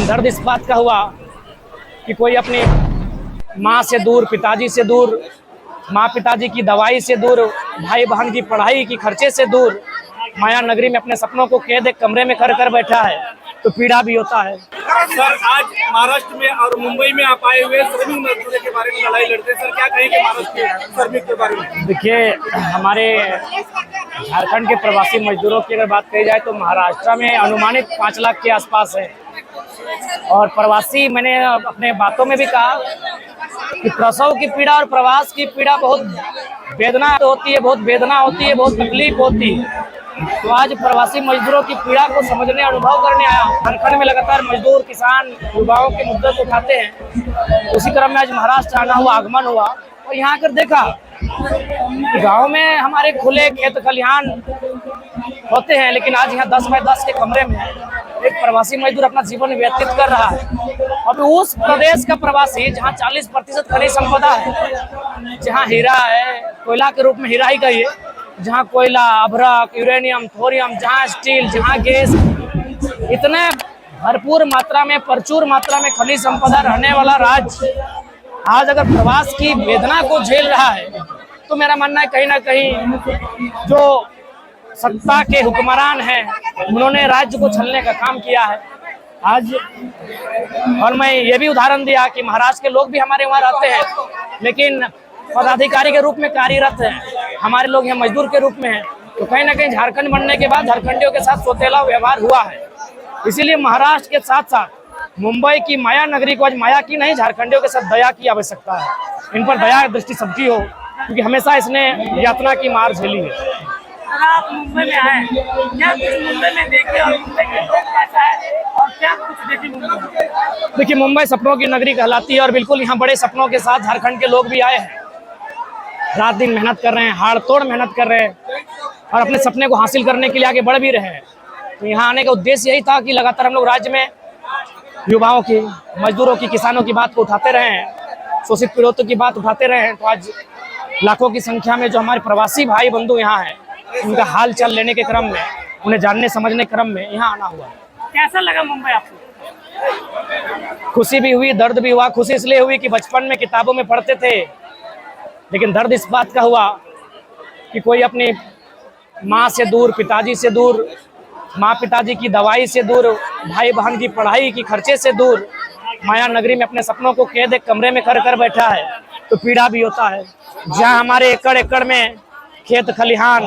दर्द इस बात का हुआ कि कोई अपनी माँ से दूर, पिताजी से दूर, माँ पिताजी की दवाई से दूर, भाई बहन की पढ़ाई की खर्चे से दूर माया नगरी में अपने सपनों को कैद एक कमरे में कर बैठा है, तो पीड़ा भी होता है। सर, आज महाराष्ट्र में और मुंबई में आप आए हुए श्रमिक मजदूरों के बारे में लड़ाई लड़ते हैं। सर, क्या कहेंगे महाराष्ट्र के श्रमिक के बारे में? देखिए, हमारे झारखंड के प्रवासी मजदूरों की अगर बात कही जाए तो महाराष्ट्र में अनुमानित 5 लाख के आसपास है। और प्रवासी, मैंने अपने बातों में भी कहा कि प्रसव की पीड़ा और प्रवास की पीड़ा बहुत वेदना होती है, बहुत वेदना होती है, बहुत तकलीफ होती है। तो आज प्रवासी मजदूरों की पीड़ा को समझने, अनुभव करने आया हूँ। झारखंड में लगातार मजदूर, किसान, युवाओं के मुद्दे को उठाते हैं। उसी क्रम में आज महाराष्ट्र आना हुआ, आगमन हुआ और यहाँ आकर देखा कि गाँव में हमारे खुले खेत खलिहान होते हैं, लेकिन आज यहाँ 10 बाय 10 के कमरे में एक प्रवासी मजदूर अपना जीवन व्यतीत कर रहा है। और उस प्रदेश का प्रवासी जहाँ 40% खनिज संपदा है, जहाँ हीरा है, कोयला के रूप में हीरा ही कहिए, जहाँ कोयला, अभ्रक, यूरेनियम, थोरियम, जहाँ स्टील, जहाँ गैस, इतने भरपूर मात्रा में, प्रचुर मात्रा में खनिज संपदा रहने वाला राज्य आज अगर प्रवास की वेदना को झेल रहा है, तो मेरा मानना है कहीं ना कहीं जो सत्ता के हुक्मरान हैं उन्होंने राज्य को छलने का काम किया है आज। और मैं ये भी उदाहरण दिया कि महाराष्ट्र के लोग भी हमारे वहाँ रहते हैं, लेकिन पदाधिकारी के रूप में कार्यरत हैं, हमारे लोग यहाँ मजदूर के रूप में हैं। तो कहीं ना कहीं झारखंड बनने के बाद झारखंडियों के साथ सौतेला व्यवहार हुआ है। इसीलिए महाराष्ट्र के साथ साथ मुंबई की माया नगरी को आज माया की नहीं, झारखंडियों के साथ दया की आवश्यकता है। इन पर दया दृष्टि सबकी हो, क्योंकि हमेशा इसने यातना की मार झेली है। आप मुंबई में आए, क्या कुछ मुंबई में देखे और मुंबई के लोग कैसा है और क्या कुछ देखे मुंबई में? देखिए, मुंबई सपनों की नगरी कहलाती है और बिल्कुल यहाँ बड़े सपनों के साथ झारखंड के लोग भी आए हैं। रात दिन मेहनत कर रहे हैं, हाड़ तोड़ मेहनत कर रहे हैं और अपने सपने को हासिल करने के लिए आगे बढ़ भी रहे हैं। तो यहाँ आने का उद्देश्य यही था कि लगातार हम लोग राज्य में युवाओं की, मजदूरों की, किसानों की बात को उठाते रहे हैं, शोषित पीड़ितों की बात उठाते रहे हैं। तो आज लाखों की संख्या में जो हमारे प्रवासी भाई बंधु यहाँ हैं, उनका हाल चाल लेने के क्रम में, उन्हें जानने समझने के क्रम में यहाँ आना हुआ। कैसा लगा मुंबई आपको? खुशी भी हुई, दर्द भी हुआ। खुशी इसलिए हुई कि बचपन में किताबों में पढ़ते थे, लेकिन दर्द इस बात का हुआ कि कोई अपनी माँ से दूर, पिताजी से दूर, माँ पिताजी की दवाई से दूर, भाई बहन की पढ़ाई की खर्चे से दूर माया नगरी में अपने सपनों को कैद एक कमरे में कर बैठा है, तो पीड़ा भी होता है। जहाँ हमारे एकड़ एकड़ में खेत खलिहान,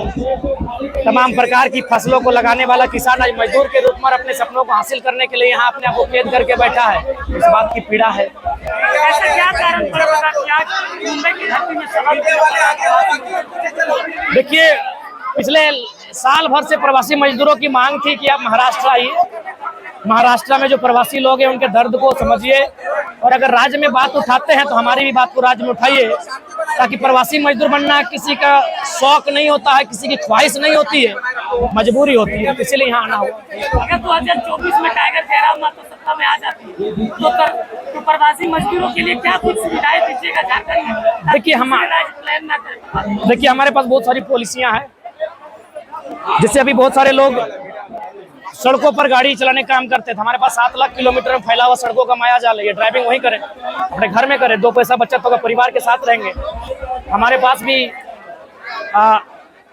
तमाम प्रकार की फसलों को लगाने वाला किसान आज मजदूर के रूप में अपने सपनों को हासिल करने के लिए यहाँ अपने आप को कैद करके बैठा है, इस बात की पीड़ा है। ऐसा क्या कारण पड़ा कि आज मुंबई की धरती में सवाल? देखिए, पिछले साल भर से प्रवासी मजदूरों की मांग थी कि आप महाराष्ट्र आइए, महाराष्ट्र में जो प्रवासी लोग हैं उनके दर्द को समझिए, और अगर राज्य में बात उठाते हैं तो हमारी भी बात को राज्य में उठाइए, ताकि प्रवासी मजदूर बनना किसी का शौक नहीं होता है, किसी की ख्वाहिश नहीं होती है, मजबूरी होती है। इसीलिए यहाँ आना हुआ। अगर 2024 में टाइगर जयराम मातो सत्ता में आ जाती है तो प्रवासी मजदूरों के लिए क्या कुछ सुविधाएं दीजिएगा झारखंड में? देखिए, हमारे पास बहुत सारी पॉलिसियां हैं, जिससे अभी बहुत सारे लोग सड़कों पर गाड़ी चलाने का काम करते थे। हमारे पास 7 लाख किलोमीटर में फैला हुआ सड़कों का माया जाल है। ये ड्राइविंग वहीं करें, अपने घर में करें, 2 पैसा बचत होगा, परिवार के साथ रहेंगे। हमारे पास भी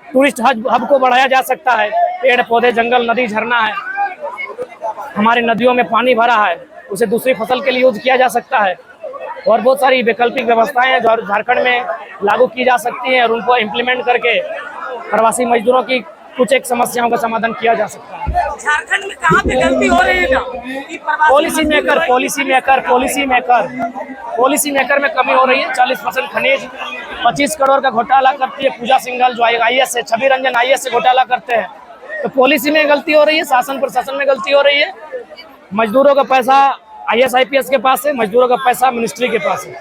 टूरिस्ट हब को बढ़ाया जा सकता है। पेड़ पौधे, जंगल, नदी, झरना है, हमारी नदियों में पानी भरा है, उसे दूसरी फसल के लिए यूज किया जा सकता है। और बहुत सारी वैकल्पिक व्यवस्थाएं हैं जो झारखंड में लागू की जा सकती हैं, और उनको इम्प्लीमेंट करके प्रवासी मजदूरों की कुछ एक समस्याओं का समाधान किया जा सकता है। झारखंड में कहाँ पे गलती हो रही है? पॉलिसी मेकर में कमी हो रही है। 40% खनिज, 25 करोड़ का घोटाला करती है पूजा सिंघल जो IAS से, छवि रंजन IAS से घोटाला करते हैं। तो पॉलिसी में गलती हो रही है, शासन प्रशासन में गलती हो रही है। मजदूरों का पैसा IAS IPS के पास है, मजदूरों का पैसा मिनिस्ट्री के पास है।